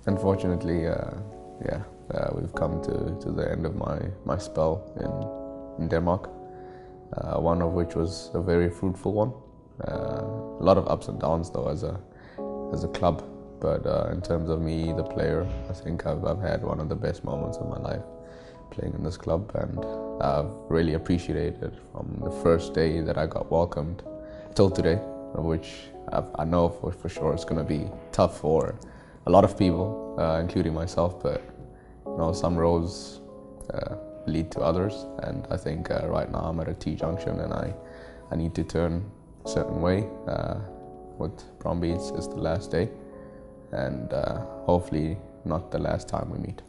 Unfortunately, we've come to the end of my spell in Denmark, one of which was a very fruitful one. A lot of ups and downs though as a club, but in terms of me, the player, I think I've had one of the best moments of my life playing in this club, and I've really appreciated it from the first day that I got welcomed till today, which I know for sure it's going to be tough for a lot of people, including myself, but you know, some roads lead to others, and I think right now I'm at a T-junction and I need to turn a certain way. With Brøndby, it's the last day, and hopefully not the last time we meet.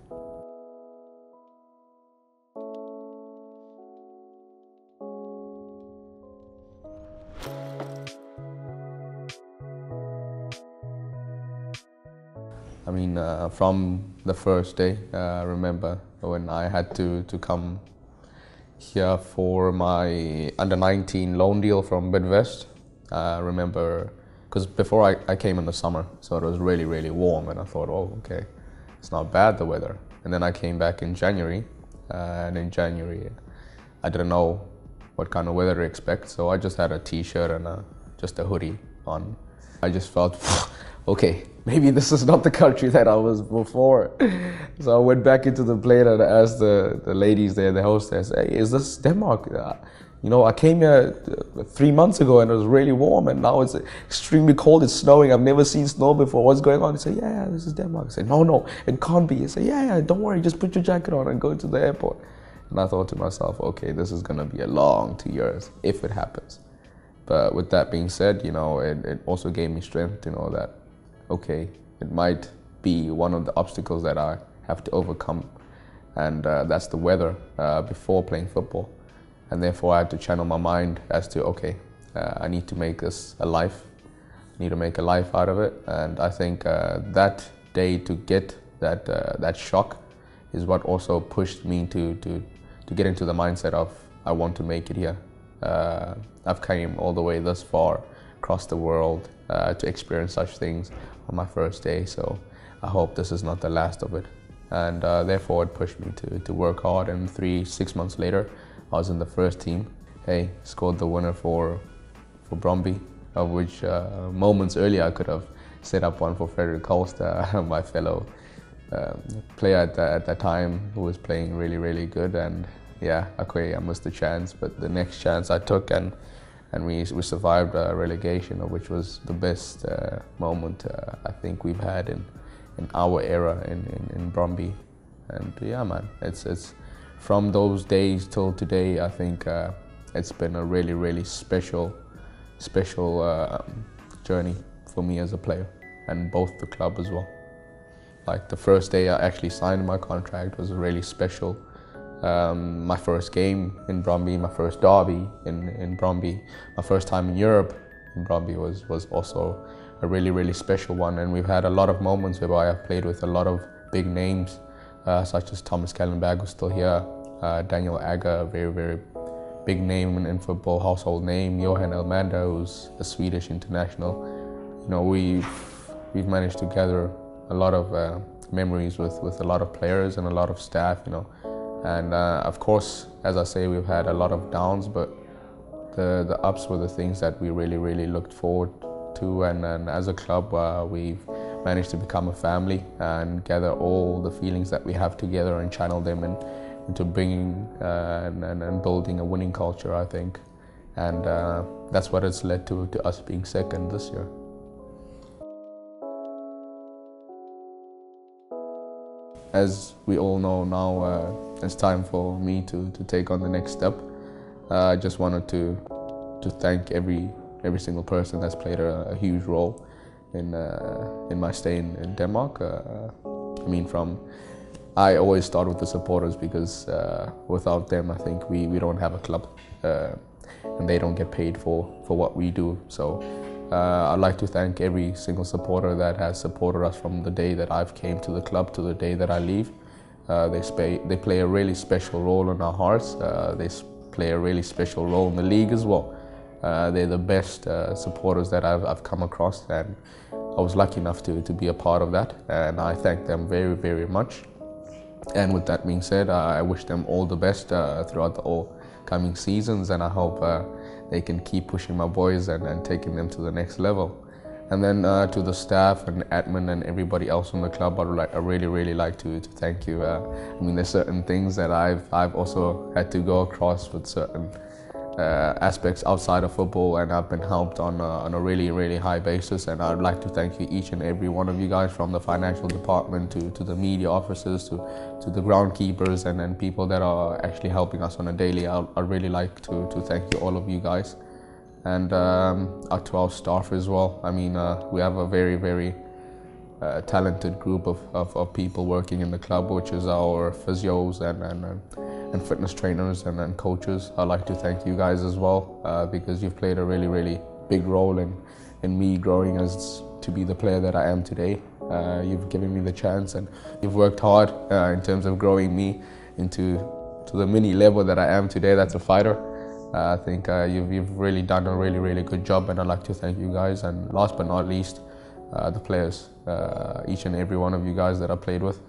I mean, from the first day, I remember when I had to come here for my under-19 loan deal from Bidvest. I remember, because before I came in the summer, so it was really, really warm, and I thought, oh, okay, it's not bad, the weather. And then I came back in January, and in January, I didn't know what kind of weather to expect, so I just had a t-shirt and just a hoodie on. I just felt, okay, maybe this is not the country that I was before. So I went back into the plane and I asked the ladies there, the hostess, hey, is this Denmark? You know, I came here 3 months ago and it was really warm, and now it's extremely cold, it's snowing, I've never seen snow before, what's going on? They say, yeah, this is Denmark. I say, no, it can't be. I say, yeah, don't worry, just put your jacket on and go to the airport. And I thought to myself, okay, this is gonna be a long 2 years, if it happens. But with that being said, you know, it also gave me strength to know that, okay, it might be one of the obstacles that I have to overcome, and that's the weather before playing football. And therefore I had to channel my mind as to, okay, I need to make this a life, I need to make a life out of it. And I think that day to get that shock is what also pushed me to get into the mindset of, I want to make it here. I've came all the way this far across the world to experience such things on my first day, so I hope this is not the last of it. And therefore it pushed me to work hard, and 6 months later I was in the first team. Hey, scored the winner for Brøndby, of which moments earlier I could have set up one for Frederick Holst, my fellow player at that time, who was playing really, really good. And yeah, okay, I missed the chance, but the next chance I took, and we survived relegation, which was the best moment I think we've had in our era in Brøndby. And yeah, man, it's from those days till today, I think it's been a really, really special journey for me as a player, and both the club as well. Like the first day I actually signed my contract was really special. My first game in Brøndby, my first derby in Brøndby, my first time in Europe in Brøndby was also a really, really special one. And we've had a lot of moments where I've played with a lot of big names, such as Thomas Kallenberg, who's still here, Daniel Agger, a very, very big name in football, household name, Johan Elmander, who's a Swedish international. You know, we've managed to gather a lot of memories with a lot of players and a lot of staff, you know. And of course, as I say, we've had a lot of downs, but the ups were the things that we really, really looked forward to. And as a club, we've managed to become a family and gather all the feelings that we have together and channel them into bringing and building a winning culture, I think. And that's what has led to us being second this year. As we all know now, it's time for me to take on the next step. I just wanted to thank every single person that's played a huge role in my stay in Denmark. I mean, I always start with the supporters, because without them, I think we don't have a club, and they don't get paid for what we do. So I'd like to thank every single supporter that has supported us from the day that I've came to the club to the day that I leave. They play a really special role in our hearts. They play a really special role in the league as well. They're the best supporters that I've come across, and I was lucky enough to be a part of that, and I thank them very, very much. And with that being said, I wish them all the best throughout the all coming seasons, and I hope they can keep pushing my boys and taking them to the next level. And then to the staff and admin and everybody else in the club, I really like to thank you. I mean, there's certain things that I've also had to go across with certain aspects outside of football, and I've been helped on a really high basis, and I'd like to thank you, each and every one of you guys, from the financial department to the media officers to the groundkeepers and people that are actually helping us on a daily. I'd really like to thank you, all of you guys, and to our staff as well. I mean, we have a very talented group of people working in the club, which is our physios and fitness trainers and coaches. I'd like to thank you guys as well, because you've played a really big role in me growing as to be the player that I am today. You've given me the chance, and you've worked hard in terms of growing me into the mini level that I am today. That's a fighter. I think you've really done a really good job, and I'd like to thank you guys. And last but not least, the players, each and every one of you guys that I played with.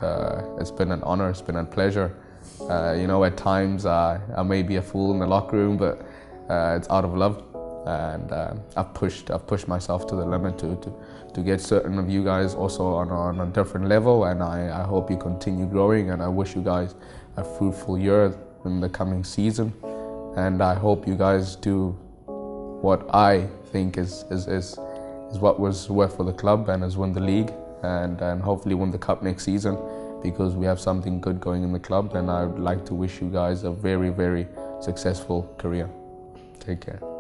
It's been an honor, it's been a pleasure. You know, at times I may be a fool in the locker room, but it's out of love, and I've pushed myself to the limit to get certain of you guys also on a different level, and I hope you continue growing, and I wish you guys a fruitful year in the coming season, and I hope you guys do what I think is what was worth for the club, and is win the league, and hopefully win the cup next season, because we have something good going in the club, and I would like to wish you guys a very successful career. Take care.